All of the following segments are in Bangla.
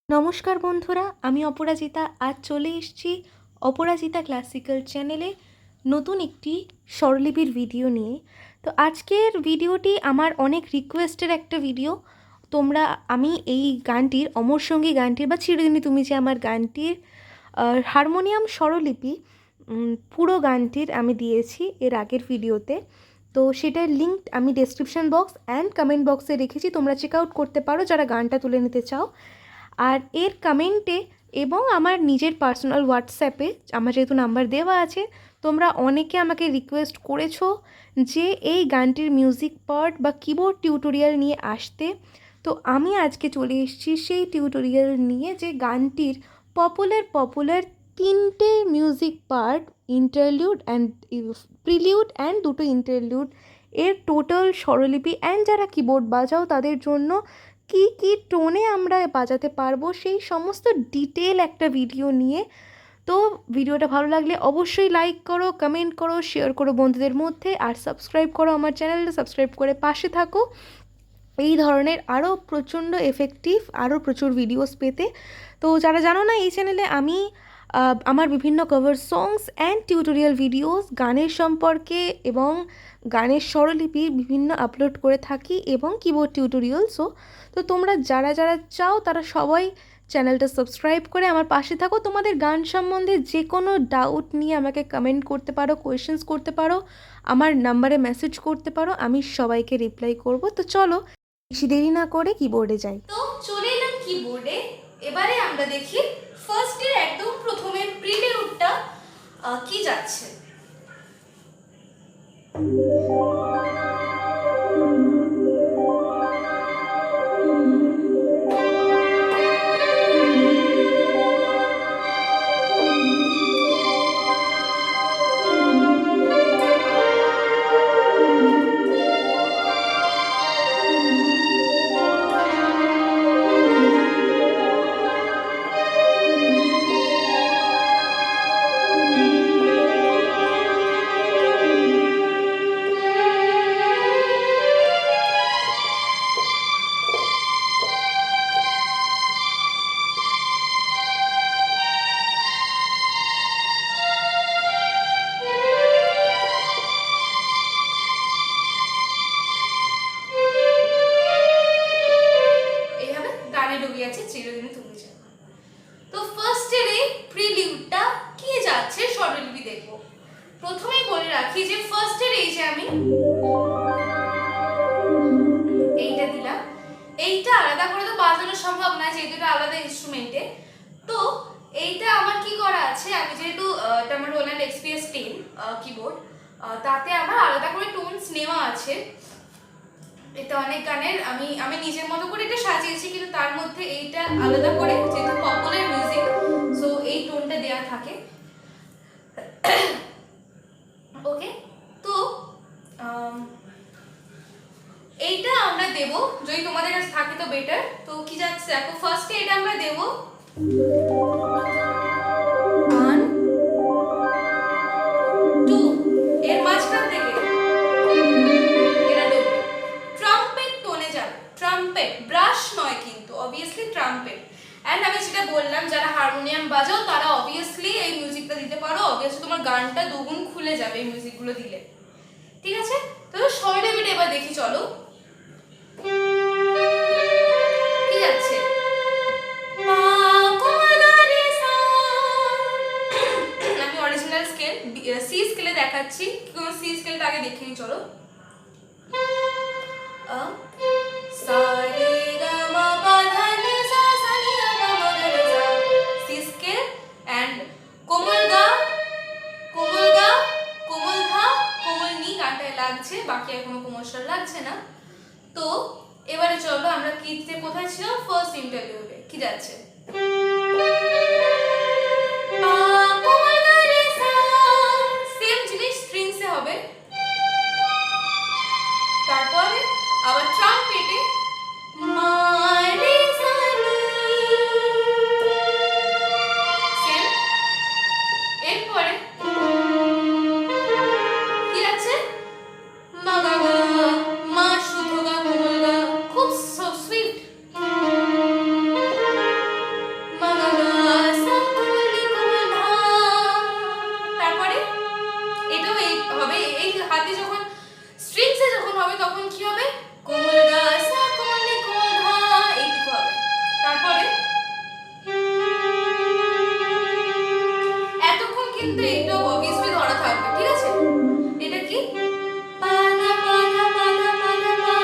নমস্কার বন্ধুরা, আমি অপরাজিতা। আজ চলে এসেছি অপরাজিতা ক্লাসিক্যাল চ্যানেলে নতুন একটি স্বরলিপির ভিডিও নিয়ে। তো আজকের ভিডিওটি আমার অনেক রিকোয়েস্টের একটা ভিডিও। আমি এই গানটির অমর সঙ্গী গানটির বা চিরদিনই তুমি যে আমার গানটির হারমোনিয়াম স্বরলিপি পুরো গানটির আমি দিয়েছি এর আগের ভিডিওতে। তো সেটার লিঙ্ক আমি ডেসক্রিপশন বক্স অ্যান্ড কমেন্ট বক্সে রেখেছি, তোমরা চেক আউট করতে পারো যারা গানটা তুলে নিতে চাও। আর এর কমেন্টে এবং আমার নিজের পার্সোনাল হোয়াটসঅ্যাপে আমার যেহেতু নাম্বার দেওয়া আছে, তোমরা অনেকে আমাকে রিকোয়েস্ট করেছো যে এই গানটির মিউজিক পার্ট বা কিবোর্ড টিউটোরিয়াল নিয়ে আসতে। তো আমি আজকে চলে এসেছি সেই টিউটোরিয়াল নিয়ে, যে গানটির পপুলার 3টে music part, interlude and prelude and 2টো ইন্টারলিউড এর টোটাল স্বরলিপি অ্যান্ড যারা কিবোর্ড বাজাও তাদের জন্য কি কি টোনে আমরা বাজাতে পারবো সেই সমস্ত ডিটেল একটা ভিডিও নিয়ে। তো ভিডিওটা ভালো লাগলে অবশ্যই লাইক করো, কমেন্ট করো, শেয়ার করো বন্ধুদের মধ্যে, আর সাবস্ক্রাইব করো আমার চ্যানেলটা, সাবস্ক্রাইব করে পাশে থাকো এই ধরনের আরও প্রচণ্ড এফেক্টিভ আরও প্রচুর ভিডিওস পেতে। তো যারা জানো না, এই চ্যানেলে আমি আমার বিভিন্ন cover songs and tutorial videos গানের সম্পর্কে এবং গানের স্বরলিপি বিভিন্ন আপলোড করে থাকি এবং কিবোর্ড টিউটোরিয়ালসও। তো তোমরা যারা যারা চাও তারা সবাই চ্যানেলটা সাবস্ক্রাইব করে আমার পাশে থাকো। তোমাদের গান সম্বন্ধে যে কোনো ডাউট নিয়ে আমাকে কমেন্ট করতে পারো, কোয়েশ্চেন্স করতে পারো, আমার নাম্বারে মেসেজ করতে পারো, আমি সবাইকে রিপ্লাই করব। তো চলো বেশি দেরি না করে কিবোর্ডে যাই। তো চলে এলাম কিবোর্ডে। এবারে আমরা দেখি ফার্স্টের একদম প্রথমে প্রিলিউডটা কি যাচ্ছে। চিরদিনই তুমি যে। তো ফার্স্টের এই প্রিলিউডটা কি যাচ্ছে স্বরলিপি দেখবো। প্রথমেই বলে রাখি যে ফার্স্টের এই যে আমি এইটা দিলাম, এইটা আলাদা করে তো বাজানো সম্ভব না যেহেতু এটা আলাদা ইনস্ট্রুমেন্টে। তো এইটা আমার কি করা আছে, আমি যেহেতু এটা আমার রোল্যান্ড এক্সপিএস 10 কিবোর্ড, তাতে আমার আলাদা করে টোনস নেওয়া আছে। এটা অনেক গানের আমি নিজের মতো করে এটা সাজিয়েছি, কিন্তু তার মধ্যে এইটা আলাদা করে যেহেতু পপুলার মিউজিক, সো এই টোনটা দেয়া থাকে। ওকে, তো এইটা আমরা দেব, যদি তোমাদের কাছে থাকে তো বেটার। তো কি যাচ্ছে দেখো, ফার্স্টে এটা আমরা 1 2 এর মাঝখান থেকে এটা ডুববে, ট্রাম্পেট টোনে যাবে, ট্রাম্পেট, ব্রাশ নয় কিন্তু, অবভিয়াসলি ট্রাম্পেট। অ্যান্ড আমি যেটা বললাম যারা হারমোনিয়াম বাজাও তারা অবভিয়াসলি এই মিউজিকটা দিতে পারো, অবভিয়াসলি তোমার গানটা দুগুণ খুলে যাবে এই মিউজিকগুলো দিলে, ঠিক আছে? তো শৈলবীটা এবার দেখি, চলো কি যাচ্ছে। আমি অরিজিনাল স্কেল সি স্কেলে দেখাচ্ছি, কোন সি স্কেলটা আগে দেখে নিই, চলো। সা রে গা মা পা ধা নি সা সা নি দা পা মা গা রে সা, সি স্কেল। এন্ড কোমল গা, কোমল গা, কোমল ধা, কোমল নি গানটায় লাগছে, বাকি আর কোনো কোমল স্বর লাগছে না। তো এবারে চলো আমরা কিতে কোথায় ছিলাম, ফার্স্ট ইন্টারভিউতে কি যাচ্ছে। সেম জিনিস স্ট্রিংসে হবে, তারপরে আবার ট্রাম্পেটে মা রে সা নি, সেম। এরপরে কি আছে, মা গা গা, মা শুদ্ধ গা কোমল গা, খুব সুইট, মা গা গা সা কোমল নি কোমল ধা। তারপরে এটাও এই হবে, এই হাতে যখন স্ট্রিংসে যখন হবে তখন কি হবে, কোমল গা সা কোমল নি কোমল ধা, এইটুকু হবে। তারপরে এতক্ষণ কিন্তু এইটাও অবভিয়াসলি ধরা থাকবে, ঠিক আছে? এটা কি, পা ধা পা ধা পা ধা পা ধা পা,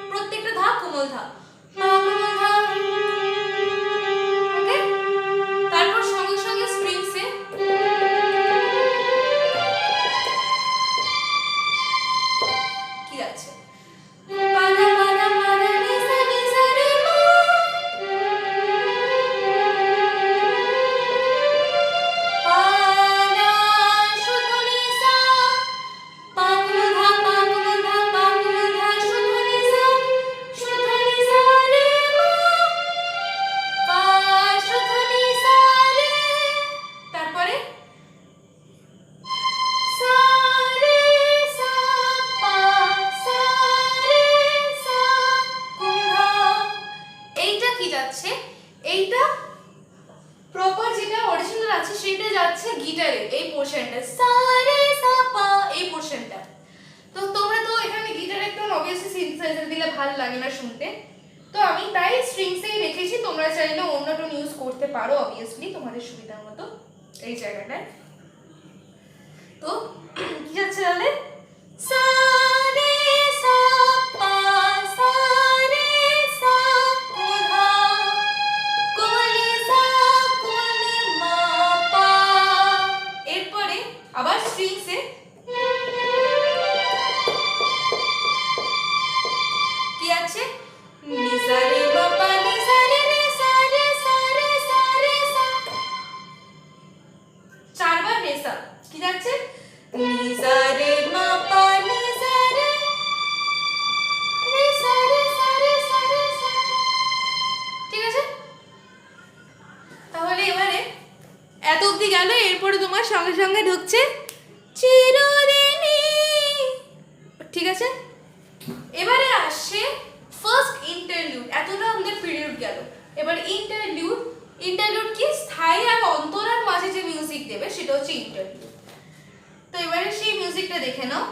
প্রত্যেকটা ধা কোমল ধা, পা কোমল ধা, ওকে? তারপর সঙ্গে সঙ্গে স্ট্রিংসে কি আছে, পা ধা পা ধা পা ধা নি সা রে মা, পা না শুদ্ধ নি সা, পা কোমল ধা পা কোমল ধা পা কোমল ধা, শুদ্ধ নি সা রে মা, পা শুদ্ধ নি সা রে। তারপরে সা রে সা পা, সা রে সা কোমল ধা। এইটা কি যাচ্ছে, এইটা প্রপার যেটা অরিজিনাল আছে সেটা যাচ্ছে গিটারে, এই পোরশনটা সা রে সা পা, এই পোরশনটা। তো তোমরা তো এখানে গিটারে একটু অবভিয়াসলি সিনথেসাইজার দিলে ভালো লাগে না শুনতে, তো আমি তাই স্ট্রিংসেই রেখেছি, তোমরা চাইলে অন্য টোন ইউজ করতে পারো অবভিয়াসলি তোমাদের সুবিধা মতো এই জায়গাটায়। তো কি যাচ্ছে তাহলে, সা রে সা পা, সা রে সা কোমল ধা, কোমল নি সা কোমল নি মা পা। এরপরে আবার স্ট্রিংসে কি আছে, নি সা রে মা পা নি সা রে রে সা রে সা রে সা রে সা, চারবার রে সা, কি যাচ্ছে, নি সা রে মা পা নি সা রে রে সা রে সা রে সা রে সা, ঠিক আছে? তাহলে এবারে এত অবধি গেল, এরপরে তোমার সঙ্গে সঙ্গে ঢুকছে চিরদিনই, ঠিক আছে? এবারে আসছে ফার্স্ট ইন্টারলিউড, এতটা আমাদের পিরিয়ড গেল, এবার ইন্টারলিউড। ইন্টারলিউড কি, স্থায়ী আর অন্তরার মাঝে যে মিউজিক দেবে সেটা হচ্ছে ইন্টারলিউড। তো এবারে সেই মিউজিকটা দেখে নাও।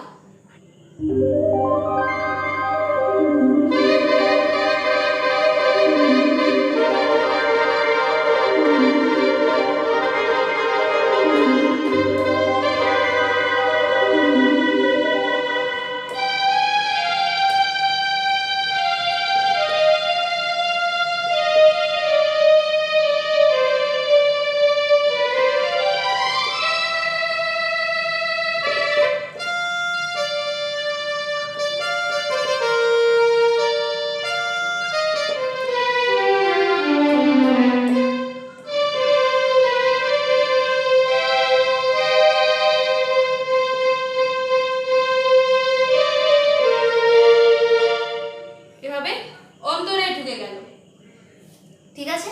এভাবে অন্তরে ঢুকে গেল, ঠিক আছে?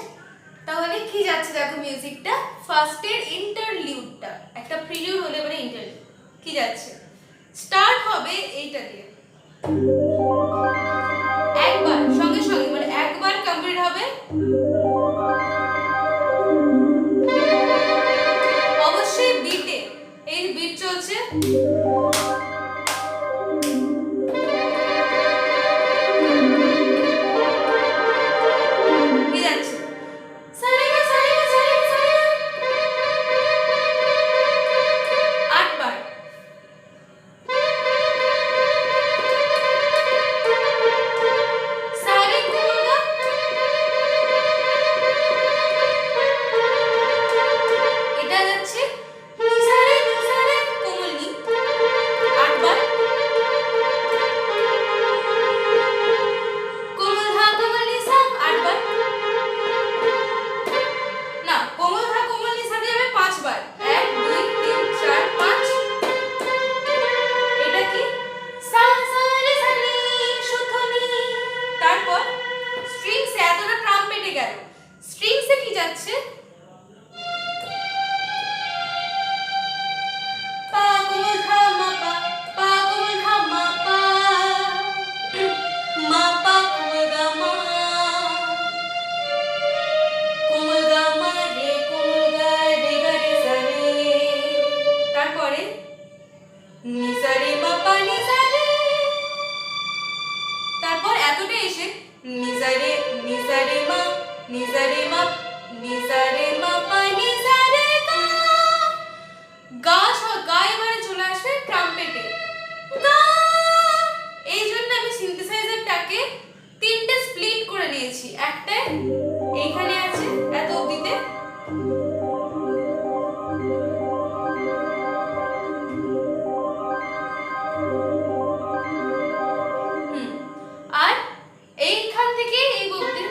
তাহলে কি যাচ্ছে দেখো মিউজিকটা, ফার্স্টের ইন্টারলিউডটা, একটা প্রিলিউড হলে মানে ইন্টারলিউড কি যাচ্ছে, স্টার্ট হবে এইটা দিয়ে, একবার সঙ্গে সঙ্গে মানে একবার কমপ্লিট হবে, অবশ্যই বিটে, এই বিট চলছে, কি যাচ্ছে সারেগা সারেগা সারেগা সারেগা, 8 বার, সারে কোমলগা, এটা যাচ্ছে নি সারে কোমল নি, 8 বার, কোমল ধা কোমল নি সা, 8 বার, না কোমল ধা কোমল নি সাথে যাবে 5 বার, 1 2 3 4 5, এটা কি সা সা রে সা নি সুথনি, তারপর স্ট্রিংস এতটা ট্রাম্পেটে গেল, স্ট্রিংসে কি যাচ্ছে, পা কোমল ধা মা পা কোমল ধা মা পা, মা পা কোমল গা মা, কোমল গা মা রে কোমল গা রে গা রে সা রে, তারপরে নি সা রে মা পা নি সা রে, তারপর এতটা এসে নি সা রে মা নি সা রে মা নি সা রে মা পা নি সা রে গা, গা এবারে চলে আসবে ট্রাম্পেটে, গা, এই জন্য আমি সিনথেসাইজারটাকে 3টে স্প্লিট করে নিয়েছি, একটা এইখানে আছে এত অবধিতে, আর এইখান থেকে এই অবধি,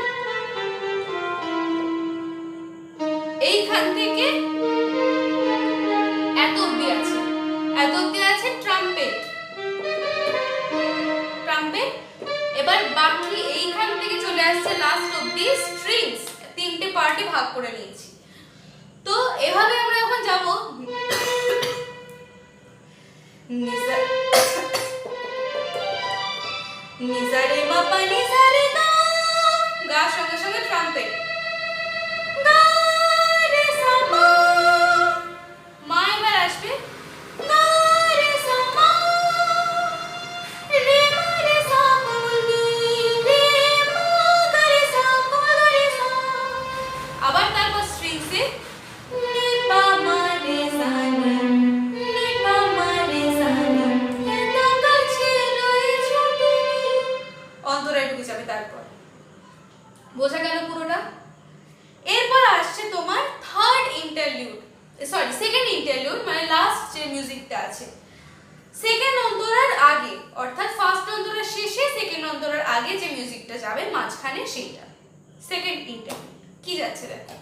এইখান থেকে এত অবধি আছে, এত অবধি আছে ট্রাম্পেট, ট্রাম্পেট, এবার বাকি এইখান থেকে চলে আসছে লাস্ট অবধি স্ট্রিংস, 3টে পার্টে ভাগ করে নিয়েছি। তো এভাবে আমরা এখন যাব নিসা নিসা রে মা পা নিসা রে গা, গা সঙ্গে সঙ্গে ট্রাম্পেট, গা রে সা মা, মা এবার আসবে, গা রে সা মা, রে মা রে সা কোমল নি, রে মা গা রে সা কোমল গা রে সা, আবার তারপর স্ট্রিংসে নি পা মা রে সা নি, নি পা মা রে সা নি, এত কাছে রয়েছো তুমি, অন্তরা ঢুকে যাবে, তারপর বোঝা গেল পুরোটা। এরপর আসছে তোমার third interlude, sorry second interlude, মানে লাস্ট যে মিউজিকটা আছে, সেকেন্ড অন্তরার আগে, অর্থাৎ ফার্স্ট অন্তরার শেষে সেকেন্ড অন্তরার আগে যে মিউজিকটা যাবে মাঝখানে সেইটা, সেকেন্ড ইন্টারলিউড কি যাচ্ছে দেখো,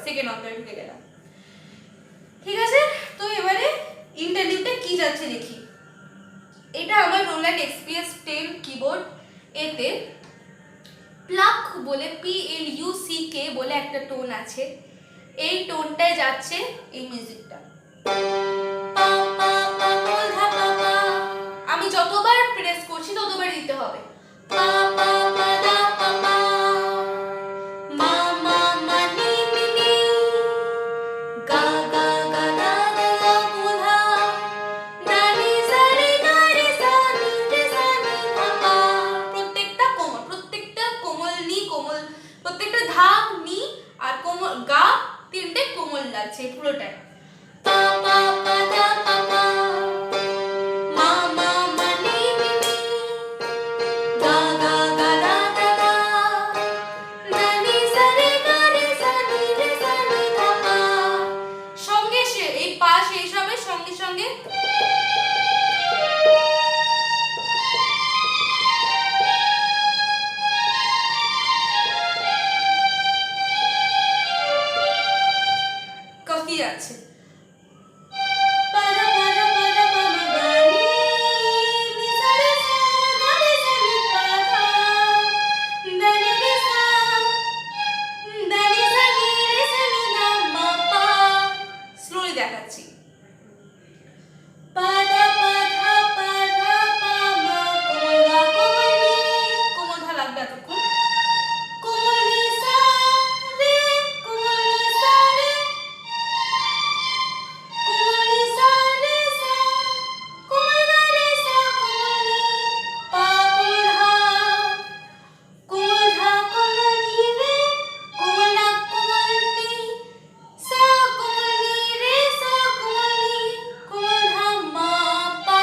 সেকেন্ড অন্তরে ঢুকে গেলাম, ঠিক আছে। তো এবারে ইন্টারলিউডটা কি যাচ্ছে দেখি, এটা আমার রোল্যান্ড এক্সপিএস 10 কিবোর্ড, এতে প্লাক বলে PLUCK বলে একটা টোন আছে, এই টোনটায় যাচ্ছে এই মিউজিকটা, পা পা পা কোল ধা পা পা, আমি যতবার প্রেস করছি ততবার দিতে হবে। পা পা পা দা পা পা, মা মা মা নি নি নি, গা গা গা গা গা গা মুধা, না নি সা রে গা রে সা নি রে সা নি ধা পা। প্রত্যেকটা কোমল নি কোমল, প্রত্যেকটা ধা নি আর কোমল গা তিনটে কোমল লাগছে পুরোটাই। পা পা পা দা পা পা, মা মা মা নি নি নি, গা গা গা গা গা গা, না নি সা রে গা রে সা নি রে সা নি ধা পা। সঙ্গে এই পা শেষ হবে সঙ্গে সঙ্গে কফি আছে। স্লোলি দেখাচ্ছি। কোমল ধা লাগবে এতক্ষণ। কোমল নি সা রে, কোমল নি সা রে, কোমল নি সা রে সা, কোমল গা রে সা, কোমল নি পা, কোমল ধা কোমল নি রে, কোমল না কোমল নি সা, কোমল নি রে সা, কোমল নি, কোমল ধা মা পা।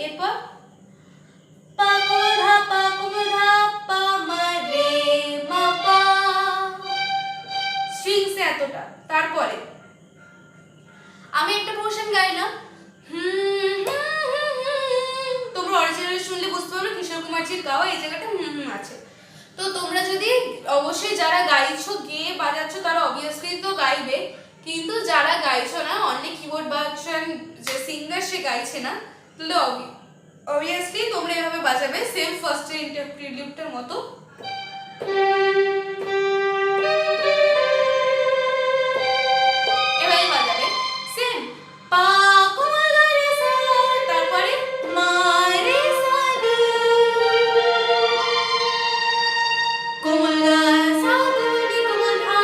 এরপর পা কোমল ধা পা, কোমল ধা পা মা রে মা পা। স্ট্রিংস এতটা। তারপরে আমি একটা পোরশন গাইলাম, তোমরা অরিজিনাল শুনলে বুঝতে পারবে কিশোর কুমারজির গাওয়া এই জায়গাটা আছে। তো তোমরা যদি অবশ্যই যারা গাইছো গেয়ে বাজাচ্ছো তারা অবভিয়াসলি তো গাইবে, কিন্তু যারা গাইছো না অনলি কিবোর্ড বাজাচ্ছেন, যে সিঙ্গার সে গাইছে না, তাহলে অবভিয়াসলি তোমরা এভাবে বাজাবে সেম ফার্স্টের ইন্টারপ্রিলিউডটার মতো। এভাবে বাজাবে সেম পা কোমল গা রে সা, তারপরে মা রে সা নি, কোমল গা সা কোমল নি কোমল ধা,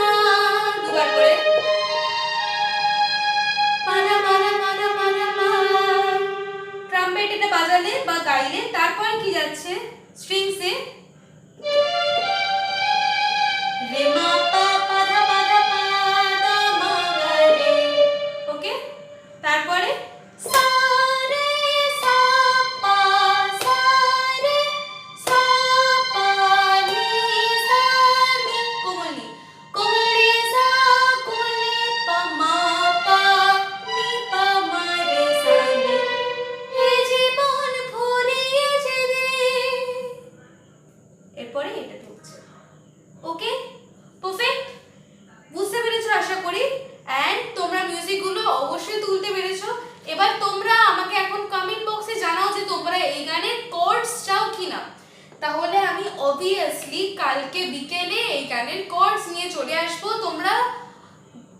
দুবার করে পারা পারা পারা পারা পা। ট্রাম্পেট এটা বাজালে বা গাইলে তারপর কি যাচ্ছে স্ট্রিংসে রে মা পা পা ধা পা ধা পা দা মা গা রে। ওকে, তারপরে সা রে সা পা, সা রে সা পা নি সা নি, কোমল নি, কোমল রে সা, কোমল নি পা মা পা নি পা মা রে সা নি, হে জীবন ভুলিয়ে যেতে। এরপরে এটা ঢুকছে। ওকে, পারফেক্ট, বুঝতে পেরেছো আশা করি। অ্যান্ড তোমরা মিউজিকগুলো অবশ্যই তুলতে পেরেছো। এবার তোমরা আমাকে এখন কমেন্ট বক্সে জানাও যে তোমরা এই গানের কর্ডস চাও কিনা, তাহলে আমি অবভিয়াসলি কালকে বিকেলে এই গানের কর্ডস নিয়ে চলে আসবো। তোমরা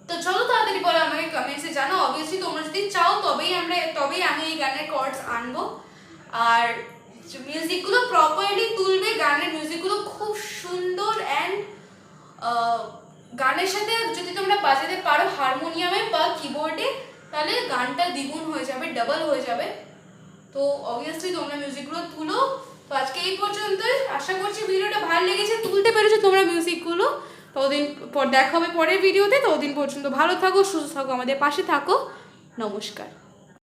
তো যত তাড়াতাড়ি বলো আমাকে কমেন্টসে জানাও। অবভিয়াসলি তোমরা যদি চাও তবেই আমি এই গানের কর্ডস আনবো। আর মিউজিকগুলো প্রপারলি তুলবে, গানের মিউজিকগুলো খুব সুন্দর। অ্যান্ড গানের সাথে যদি তোমরা বাজাতে পারো হারমোনিয়ামে বা কিবোর্ডে, তাহলে গানটা দ্বিগুণ হয়ে যাবে, ডাবল হয়ে যাবে। তো অবভিয়াসলি তোমরা মিউজিকগুলো তুলো। তো আজকে এই পর্যন্তই, আশা করছি ভিডিওটা ভালো লেগেছে, তুলতে পেরেছো তোমরা মিউজিকগুলো। ততদিন পর দেখা হবে পরের ভিডিওতে। ততদিন পর্যন্ত ভালো থাকো, সুস্থ থাকো, আমাদের পাশে থাকো। নমস্কার।